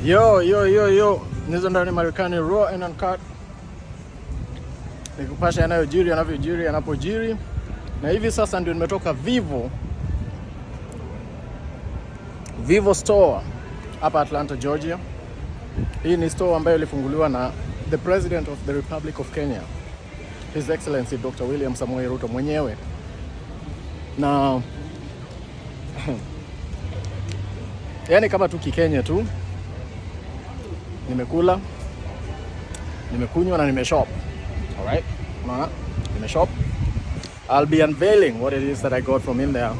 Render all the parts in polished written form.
Yo, nizo ndani Marekani raw and uncut, nikupasha yanayojiri yanavyojiri yanapojiri. Na hivi sasa ndio nimetoka Vivo store hapa Atlanta, Georgia. Hii ni store ambayo ilifunguliwa na the President of the Republic of Kenya, His Excellency Dr. William Samoei Ruto mwenyewe. Na yani kama tu Kikenya tu, nimekula, nimekunywa na nimeshop. Alright? Unaona? Nimeshop. I'll be unveiling what it is that I got from in there,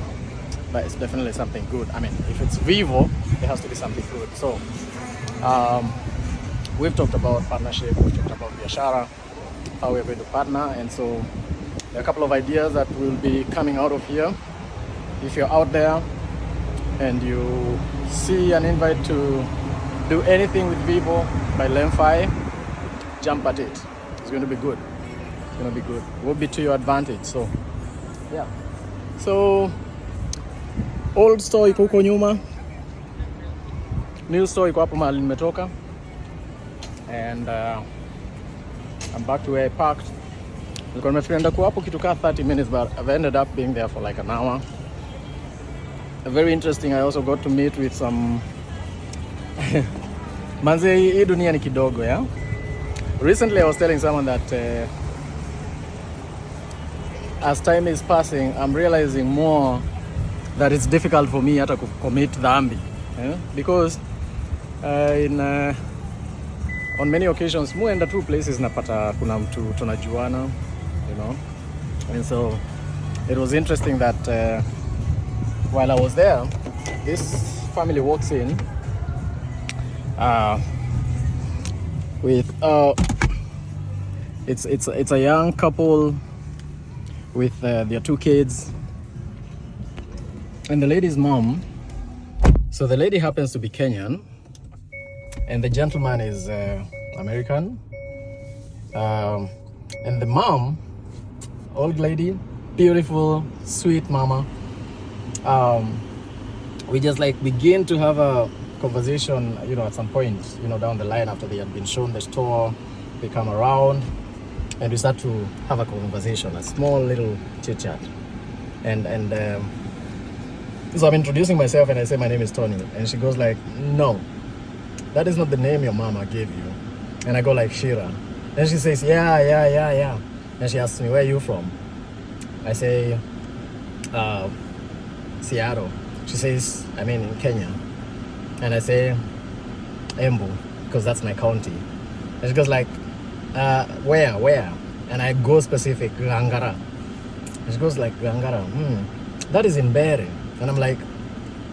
but it's definitely something good. I mean, if it's Vivo, it has to be something good. So, we've talked about partnership, we've talked about biashara, how we're going to partner, and so there are a couple of ideas that will be coming out of here. If you're out there and you see an invite to do anything with Vivo by Lemfi, jump at it. It's going to be good. It's going to be good. It will be to your advantage. So, yeah. So, old store iko huko nyuma. New store iko hapo mahali nimetoka. And I'm back to where I parked. Nilikuwa nimefikiria kuwa hapo kitu kaa 30 minutes, but I've ended up being there for like an hour. Very interesting. I also got to meet with some manze, hii dunia ni kidogo, yeah. Recently I was telling someone that as time is passing, I'm realizing more that it's difficult for me hata commit dhambi, yeah? Because on many occasions muenda two places napata kuna mtu tunajuana, you know. And so it was interesting that while I was there, this family walks in with it's a young couple with their two kids and the lady's mom. So the lady happens to be Kenyan and the gentleman is American, and the mom, old lady, beautiful, sweet mama. We just like begin to have a conversation, you know, at some point, you know, down the line after they had been shown the store. They come around and we start to have a conversation, a small little chit chat. And so I'm introducing myself and I say my name is Tony, and she goes like, no, that is not the name your mama gave you. And I go like, Shira. And she says, yeah. And she asks me, where are you from? I say, Seattle. She says, I mean in Kenya. And I say, Embu, because that's my county. And she goes like, where? And I go specific, Gangara. And she goes like, Gangara, that is in Bere. And I'm like,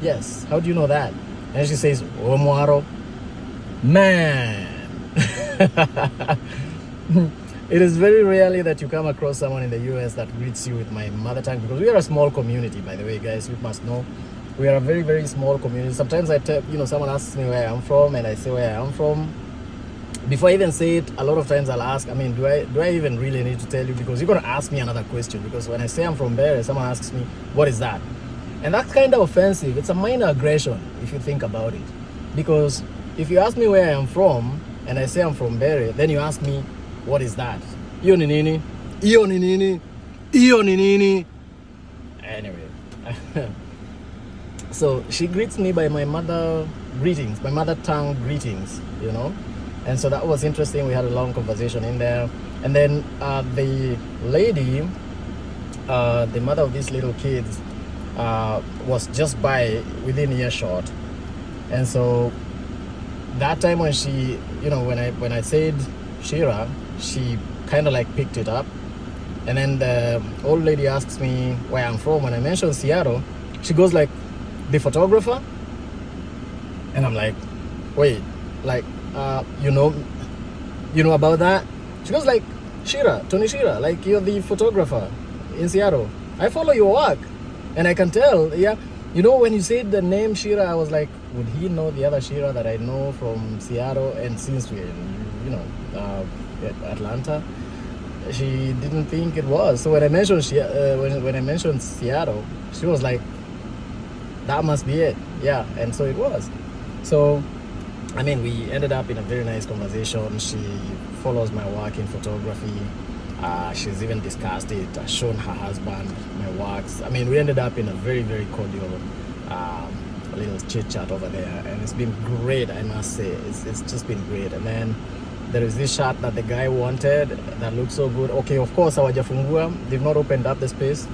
yes, how do you know that? And she says, Omwaro. Man. It is very rarely that you come across someone in the US that greets you with my mother tongue, because we are a small community, by the way, guys. You must know. We are a very, very small community. Sometimes I tell, you know, someone asks me where I'm from, and I say where I am from. Before I even say it, a lot of times I'll ask, I mean, do I even really need to tell you? Because you're going to ask me another question. Because when I say I'm from Bere, someone asks me, what is that? And that's kind of offensive. It's a minor aggression, if you think about it. Because if you ask me where I am from, and I say I'm from Bere, then you ask me, what is that? Iyo ni nini? Iyo ni nini? Iyo ni nini? Anyway. So she greets me by my mother greetings, my mother tongue greetings, you know. And so that was interesting. We had a long conversation in there. And then the lady, the mother of these little kids, was just by within earshot. And so that time when she, you know, when I said Shira, she kind of like picked it up. And then the old lady asks me where I'm from. When I mentioned Seattle, she goes like, the photographer? And I'm like, wait, like, you know about that? She goes like, Shira, Tony Shira, like you're the photographer in Seattle. I follow your work. And I can tell, yeah. You know, when you said the name Shira, I was like, would he know the other Shira that I know from Seattle? And since we're, you know, Atlanta, she didn't think it was. So when I mentioned when I mentioned Seattle, she was like, that must be it. Yeah, and so it was. So I mean, we ended up in a very nice conversation. She follows my work in photography. She's even discussed it, shown her husband my works. I mean, we ended up in a very, very cordial little chit chat over there, and it's been great, I must say. It's just been great. And then there is this shot that the guy wanted that looks so good. Okay, of course, hawajafungua, they've not opened up the space,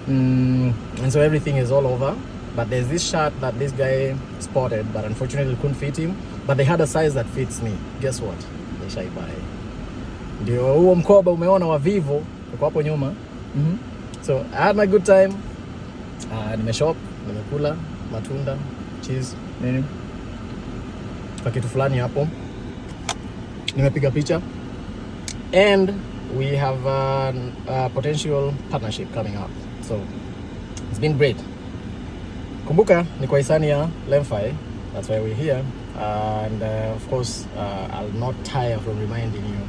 and so everything is all over. But there's this shot that this guy spotted, but unfortunately couldn't fit him. But they had a size that fits me. Guess what? Nishaibai. Ndio huo mkoba umeona wa Vivo uko hapo nyuma. So I had my good time. Nimeshop, nimekula matunda, cheese, nini, pakitu fulani hapo. Nimepiga picha. And we have a potential partnership coming up. So it's been great. Kumbuka ni kwa hisani ya Lemfi. That's why we're here. And of course, I'll not tire from reminding you.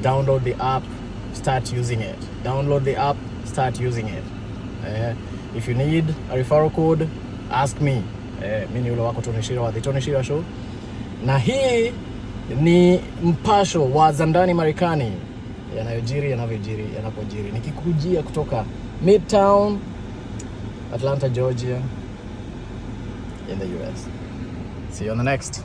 Download the app, start using it. Download the app, start using it. If you need a referral code, ask me. Mimi yule wako Tony Shira wa The Tony Shira Show. Na hii ni mpasho wa Zandani Marekani. Yanayojiri, yanavyojiri, yanapojiri. Nikikujia kutoka Midtown, Atlanta, Georgia, in the US. See you on the next.